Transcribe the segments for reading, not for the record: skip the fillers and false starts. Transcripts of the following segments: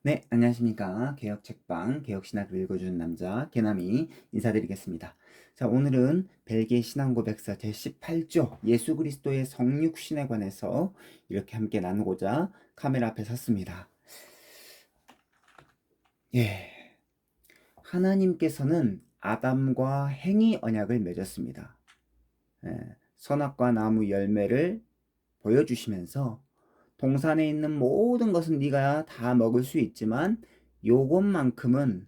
네, 안녕하십니까. 개혁 책방, 개혁 신학을 읽어주는 남자, 개남이 인사드리겠습니다. 자, 오늘은 벨기에 신앙고백서 제18조 예수 그리스도의 성육신에 관해서 이렇게 함께 나누고자 카메라 앞에 섰습니다. 예, 하나님께서는 아담과 행위 언약을 맺었습니다. 선악과 나무 열매를 보여주시면서 동산에 있는 모든 것은 네가 다 먹을 수 있지만 요것만큼은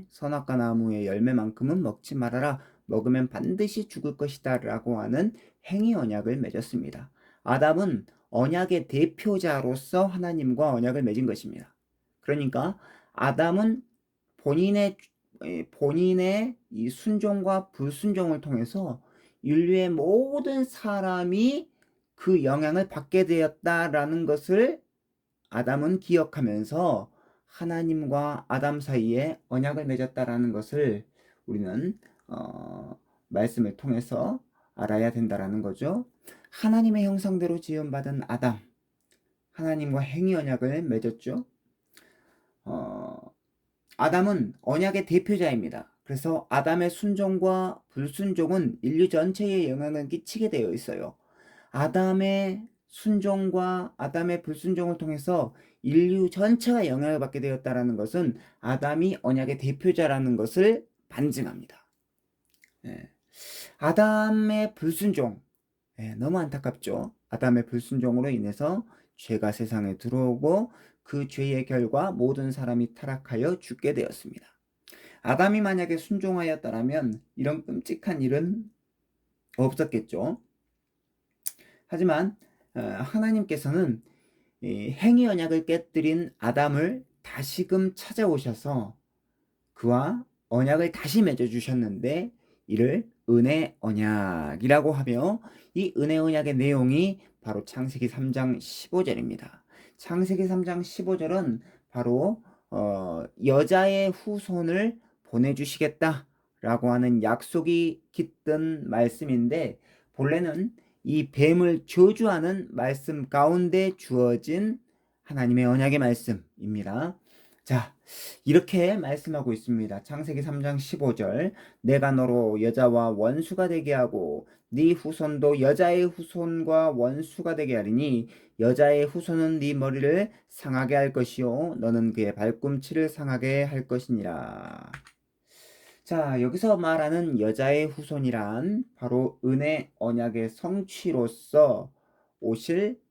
선악과 나무의 열매만큼은 먹지 말아라. 먹으면 반드시 죽을 것이다 라고 하는 행위 언약을 맺었습니다. 아담은 언약의 대표자로서 하나님과 언약을 맺은 것입니다. 그러니까 아담은 본인의 이 순종과 불순종을 통해서 인류의 모든 사람이 그 영향을 받게 되었다라는 것을 아담은 기억하면서 하나님과 아담 사이에 언약을 맺었다라는 것을 우리는 말씀을 통해서 알아야 된다라는 거죠. 하나님의 형상대로 지음받은 아담, 하나님과 행위 언약을 맺었죠. 아담은 언약의 대표자입니다. 그래서 아담의 순종과 불순종은 인류 전체에 영향을 끼치게 되어 있어요. 아담의 순종과 아담의 불순종을 통해서 인류 전체가 영향을 받게 되었다는 것은 아담이 언약의 대표자라는 것을 반증합니다. 예. 아담의 불순종, 너무 안타깝죠. 아담의 불순종으로 인해서 죄가 세상에 들어오고 그 죄의 결과 모든 사람이 타락하여 죽게 되었습니다. 아담이 만약에 순종하였더라면 이런 끔찍한 일은 없었겠죠. 하지만 하나님께서는 이 행위 언약을 깨뜨린 아담을 다시금 찾아오셔서 그와 언약을 다시 맺어주셨는데 이를 은혜 언약이라고 하며 이 은혜 언약의 내용이 바로 창세기 3장 15절입니다. 창세기 3장 15절은 바로 여자의 후손을 보내주시겠다라고 하는 약속이 깃든 말씀인데 본래는 이 뱀을 저주하는 말씀 가운데 주어진 하나님의 언약의 말씀입니다. 자, 이렇게 말씀하고 있습니다. 창세기 3장 15절 내가 너로 여자와 원수가 되게 하고 네 후손도 여자의 후손과 원수가 되게 하리니 여자의 후손은 네 머리를 상하게 할 것이요 너는 그의 발꿈치를 상하게 할 것이니라. 자, 여기서 말하는 여자의 후손이란 바로 은혜 언약의 성취로서 오실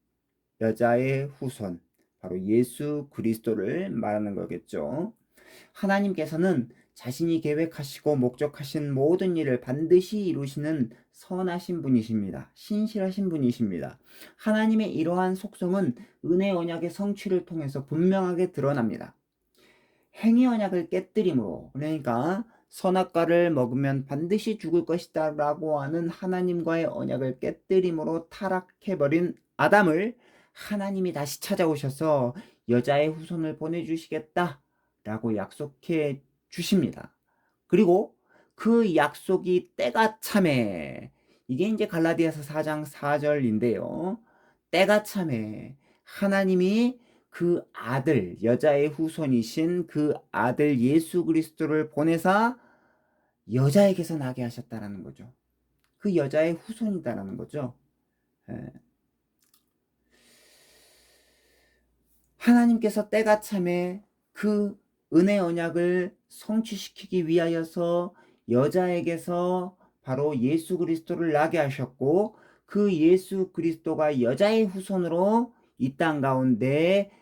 여자의 후손, 바로 예수 그리스도를 말하는 거겠죠. 하나님께서는 자신이 계획하시고 목적하신 모든 일을 반드시 이루시는 선하신 분이십니다. 신실하신 분이십니다. 하나님의 이러한 속성은 은혜 언약의 성취를 통해서 분명하게 드러납니다. 행위 언약을 깨뜨림으로, 그러니까 선악과를 먹으면 반드시 죽을 것이다 라고 하는 하나님과의 언약을 깨뜨림으로 타락해버린 아담을 하나님이 다시 찾아오셔서 여자의 후손을 보내주시겠다 라고 약속해 주십니다. 그리고 그 약속이 때가 참에, 이게 이제 갈라디아서 4장 4절인데요. 때가 참에 하나님이 그 아들, 여자의 후손이신 그 아들 예수 그리스도를 보내사 여자에게서 나게 하셨다라는 거죠. 그 여자의 후손이다라는 거죠. 예. 하나님께서 때가 참에 그 은혜 언약을 성취시키기 위하여서 여자에게서 바로 예수 그리스도를 나게 하셨고 그 예수 그리스도가 여자의 후손으로 이 땅 가운데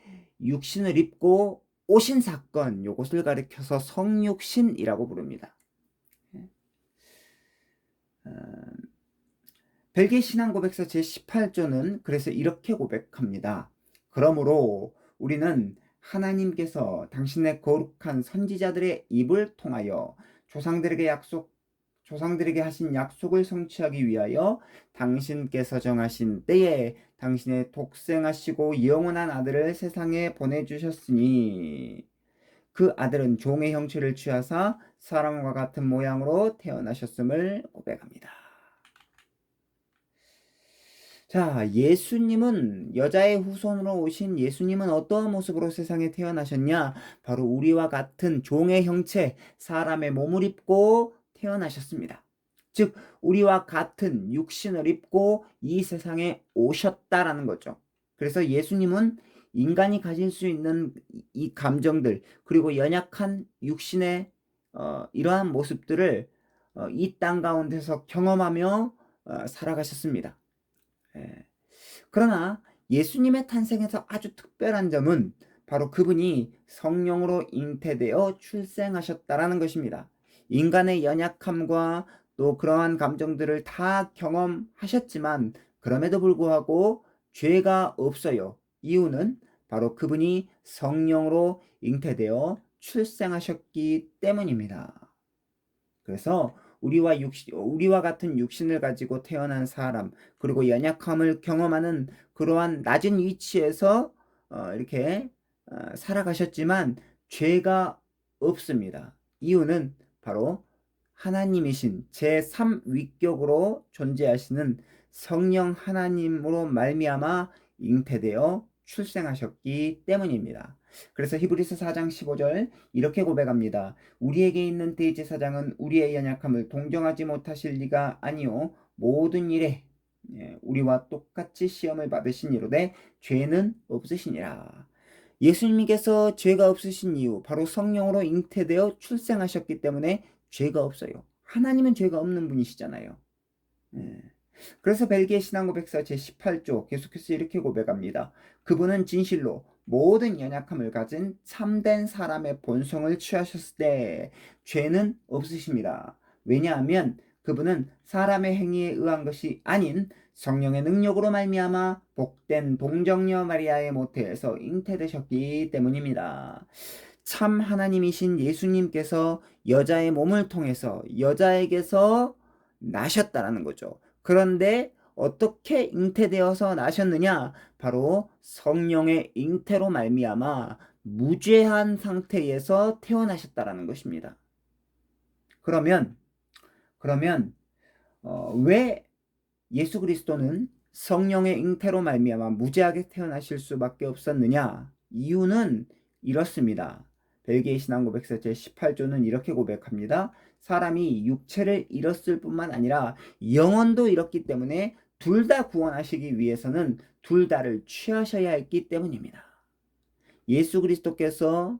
육신을 입고 오신 사건, 요것을 가리켜서 성육신이라고 부릅니다. 벨기에 신앙고백서 제18조는 그래서 이렇게 고백합니다. 그러므로 우리는 하나님께서 당신의 거룩한 선지자들의 입을 통하여 조상들에게 하신 약속을 성취하기 위하여 당신께서 정하신 때에 당신의 독생하시고 영원한 아들을 세상에 보내주셨으니 그 아들은 종의 형체를 취하사 사람과 같은 모양으로 태어나셨음을 고백합니다. 자, 예수님은 여자의 후손으로 오신 예수님은 어떠한 모습으로 세상에 태어나셨냐? 바로 우리와 같은 종의 형체, 사람의 몸을 입고 태어나셨습니다. 즉, 우리와 같은 육신을 입고 이 세상에 오셨다라는 거죠. 그래서 예수님은 인간이 가질 수 있는 이 감정들, 그리고 연약한 육신의 이러한 모습들을 이 땅 가운데서 경험하며 살아가셨습니다. 예. 그러나 예수님의 탄생에서 아주 특별한 점은 바로 그분이 성령으로 잉태되어 출생하셨다라는 것입니다. 인간의 연약함과 또 그러한 감정들을 다 경험하셨지만 그럼에도 불구하고 죄가 없어요. 이유는 바로 그분이 성령으로 잉태되어 출생하셨기 때문입니다. 그래서 우리와 같은 육신을 가지고 태어난 사람, 그리고 연약함을 경험하는 그러한 낮은 위치에서 이렇게 살아가셨지만 죄가 없습니다. 이유는 바로 하나님이신 제3위격으로 존재하시는 성령 하나님으로 말미암아 잉태되어 출생하셨기 때문입니다. 그래서 히브리서 4장 15절 이렇게 고백합니다. 우리에게 있는 대제사장은 우리의 연약함을 동정하지 못하실 리가 아니요 모든 일에 우리와 똑같이 시험을 받으신 이로되 죄는 없으시니라. 예수님께서 죄가 없으신 이유 바로 성령으로 잉태되어 출생하셨기 때문에 죄가 없어요. 하나님은 죄가 없는 분이시잖아요. 예. 그래서 벨기에 신앙고백서 제18조 계속해서 이렇게 고백합니다. 그분은 진실로 모든 연약함을 가진 참된 사람의 본성을 취하셨을 때 죄는 없으십니다. 왜냐하면 그분은 사람의 행위에 의한 것이 아닌 성령의 능력으로 말미암아 복된 동정녀 마리아의 모태에서 잉태되셨기 때문입니다. 참 하나님이신 예수님께서 여자의 몸을 통해서 여자에게서 나셨다라는 거죠. 그런데 어떻게 잉태되어서 나셨느냐? 바로 성령의 잉태로 말미암아 무죄한 상태에서 태어나셨다라는 것입니다. 그러면 왜 예수 그리스도는 성령의 잉태로 말미암아 무죄하게 태어나실 수밖에 없었느냐? 이유는 이렇습니다. 벨기에 신앙고백서 제18조는 이렇게 고백합니다. 사람이 육체를 잃었을 뿐만 아니라 영혼도 잃었기 때문에 둘 다 구원하시기 위해서는 둘 다를 취하셔야 했기 때문입니다. 예수 그리스도께서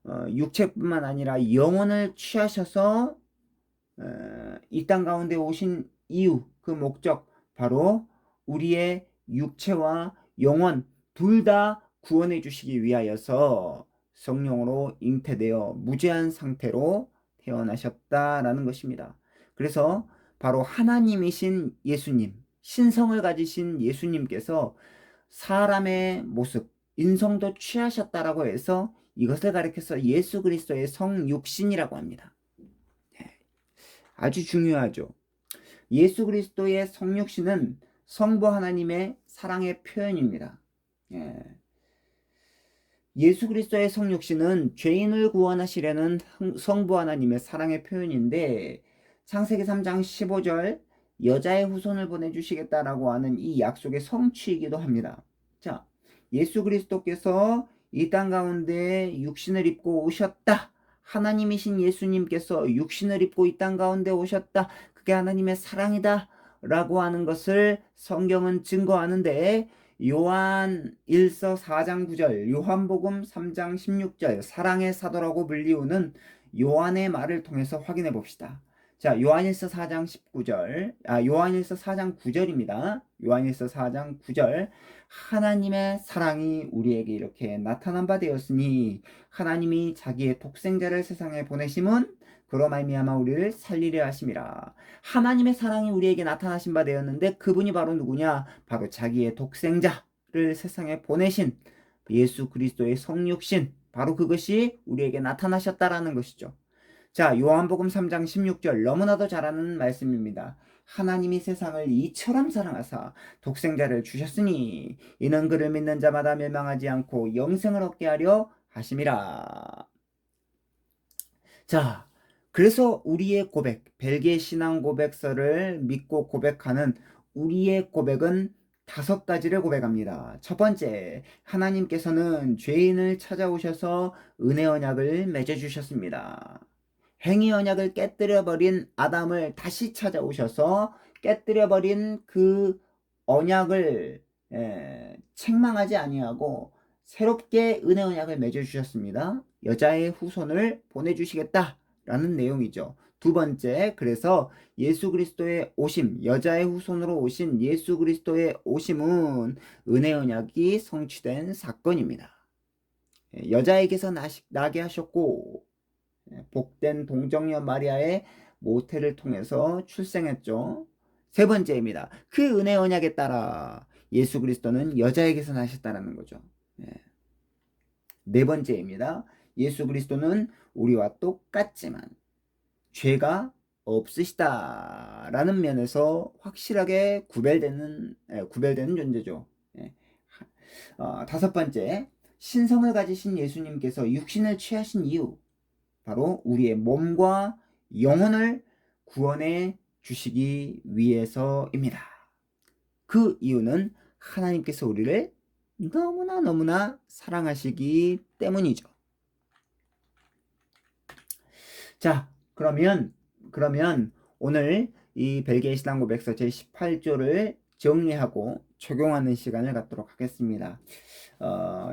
육체뿐만 아니라 영혼을 취하셔서 이 땅 가운데 오신 이유, 그 목적 바로 우리의 육체와 영혼 둘 다 구원해 주시기 위하여서 성령으로 잉태되어 무죄한 상태로 태어나셨다라는 것입니다. 그래서 바로 하나님이신 예수님, 신성을 가지신 예수님께서 사람의 모습, 인성도 취하셨다라고 해서 이것을 가리켜서 예수 그리스도의 성육신이라고 합니다. 아주 중요하죠. 예수 그리스도의 성육신은 성부 하나님의 사랑의 표현입니다. 예수 그리스도의 성육신은 죄인을 구원하시려는 성부 하나님의 사랑의 표현인데 창세기 3장 15절 여자의 후손을 보내주시겠다라고 하는 이 약속의 성취이기도 합니다. 자, 예수 그리스도께서 이 땅 가운데 육신을 입고 오셨다. 하나님이신 예수님께서 육신을 입고 이 땅 가운데 오셨다. 그게 하나님의 사랑이다. 라고 하는 것을 성경은 증거하는데 요한 1서 4장 9절, 요한복음 3장 16절, 사랑의 사도라고 불리우는 요한의 말을 통해서 확인해 봅시다. 자, 요한일서 4장 19절, 요한일서 4장 9절입니다. 요한일서 4장 9절. 하나님의 사랑이 우리에게 이렇게 나타난 바 되었으니 하나님이 자기의 독생자를 세상에 보내심은 그로 말미암아 우리를 살리려 하심이라. 하나님의 사랑이 우리에게 나타나신 바 되었는데 그분이 바로 누구냐? 바로 자기의 독생자를 세상에 보내신 예수 그리스도의 성육신, 바로 그것이 우리에게 나타나셨다라는 것이죠. 자, 요한복음 3장 16절 너무나도 잘 아는 말씀입니다. 하나님이 세상을 이처럼 사랑하사 독생자를 주셨으니 이는 그를 믿는 자마다 멸망하지 않고 영생을 얻게 하려 하심이라. 자, 그래서 우리의 고백, 벨기에 신앙 고백서를 믿고 고백하는 우리의 고백은 5가지를 고백합니다. 첫 번째, 하나님께서는 죄인을 찾아오셔서 은혜 언약을 맺어주셨습니다. 행위 언약을 깨뜨려버린 아담을 다시 찾아오셔서 깨뜨려버린 그 언약을 책망하지 아니하고 새롭게 은혜 언약을 맺어주셨습니다. 여자의 후손을 보내주시겠다라는 내용이죠. 두 번째, 그래서 예수 그리스도의 오심, 여자의 후손으로 오신 예수 그리스도의 오심은 은혜 언약이 성취된 사건입니다. 여자에게서 나게 하셨고 복된 동정녀 마리아의 모태를 통해서 출생했죠. 세 번째입니다. 그 은혜 언약에 따라 예수 그리스도는 여자에게서 나셨다는 거죠. 네 번째입니다. 예수 그리스도는 우리와 똑같지만 죄가 없으시다라는 면에서 확실하게 구별되는 존재죠. 다섯 번째, 신성을 가지신 예수님께서 육신을 취하신 이유, 바로 우리의 몸과 영혼을 구원해 주시기 위해서입니다. 그 이유는 하나님께서 우리를 너무나 사랑하시기 때문이죠. 자, 그러면 오늘 이 벨기에 신앙 고백서 제18조를 정리하고 적용하는 시간을 갖도록 하겠습니다.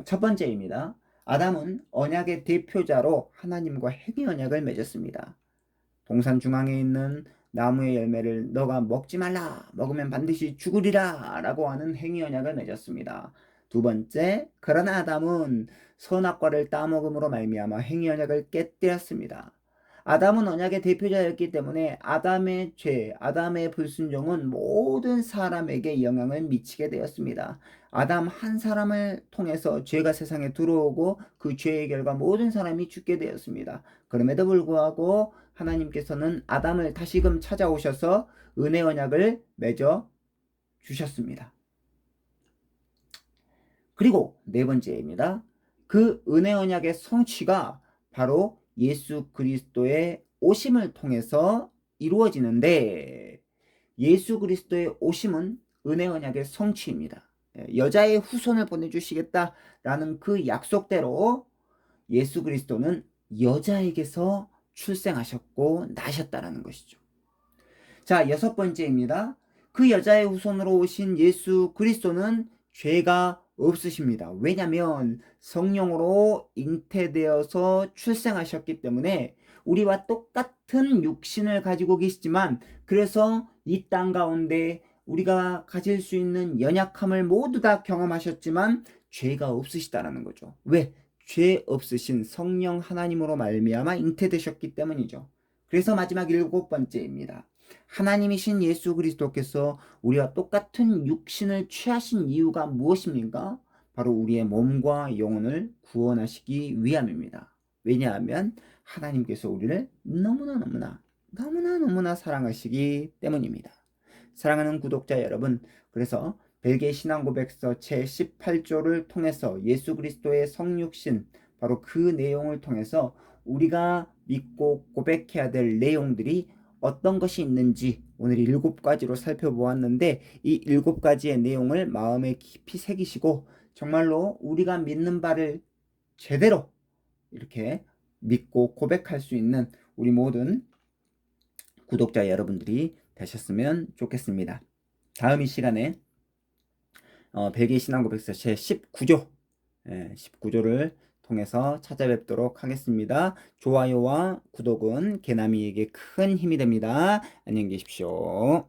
첫 번째입니다. 아담은 언약의 대표자로 하나님과 행위 언약을 맺었습니다. 동산 중앙에 있는 나무의 열매를 너가 먹지 말라, 먹으면 반드시 죽으리라 라고 하는 행위 언약을 맺었습니다. 두 번째, 그러나 아담은 선악과를 따먹음으로 말미암아 행위 언약을 깨뜨렸습니다. 아담은 언약의 대표자였기 때문에 아담의 죄, 아담의 불순종은 모든 사람에게 영향을 미치게 되었습니다. 아담 한 사람을 통해서 죄가 세상에 들어오고 그 죄의 결과 모든 사람이 죽게 되었습니다. 그럼에도 불구하고 하나님께서는 아담을 다시금 찾아오셔서 은혜 언약을 맺어 주셨습니다. 그리고 네 번째입니다. 그 은혜 언약의 성취가 바로 예수 그리스도의 오심을 통해서 이루어지는데, 예수 그리스도의 오심은 은혜 언약의 성취입니다. 여자의 후손을 보내주시겠다라는 그 약속대로 예수 그리스도는 여자에게서 출생하셨고 나셨다라는 것이죠. 자, 여섯 번째입니다. 그 여자의 후손으로 오신 예수 그리스도는 죄가 없으십니다. 왜냐하면 성령으로 잉태되어서 출생하셨기 때문에 우리와 똑같은 육신을 가지고 계시지만, 그래서 이 땅 가운데 우리가 가질 수 있는 연약함을 모두 다 경험하셨지만 죄가 없으시다라는 거죠. 왜? 죄 없으신 성령 하나님으로 말미암아 잉태되셨기 때문이죠. 그래서 마지막 7번째입니다. 하나님이신 예수 그리스도께서 우리와 똑같은 육신을 취하신 이유가 무엇입니까? 바로 우리의 몸과 영혼을 구원하시기 위함입니다. 왜냐하면 하나님께서 우리를 너무나 사랑하시기 때문입니다. 사랑하는 구독자 여러분, 그래서 벨기에 신앙고백서 제18조를 통해서 예수 그리스도의 성육신, 바로 그 내용을 통해서 우리가 믿고 고백해야 될 내용들이 어떤 것이 있는지 오늘 7가지로 살펴보았는데, 이 7가지의 내용을 마음에 깊이 새기시고 정말로 우리가 믿는 바를 제대로 이렇게 믿고 고백할 수 있는 우리 모든 구독자 여러분들이 되셨으면 좋겠습니다. 다음 이 시간에 벨기에 신앙고백서 제19조 19조를 통해서 찾아뵙도록 하겠습니다. 좋아요와 구독은 개나미에게 큰 힘이 됩니다. 안녕히 계십시오.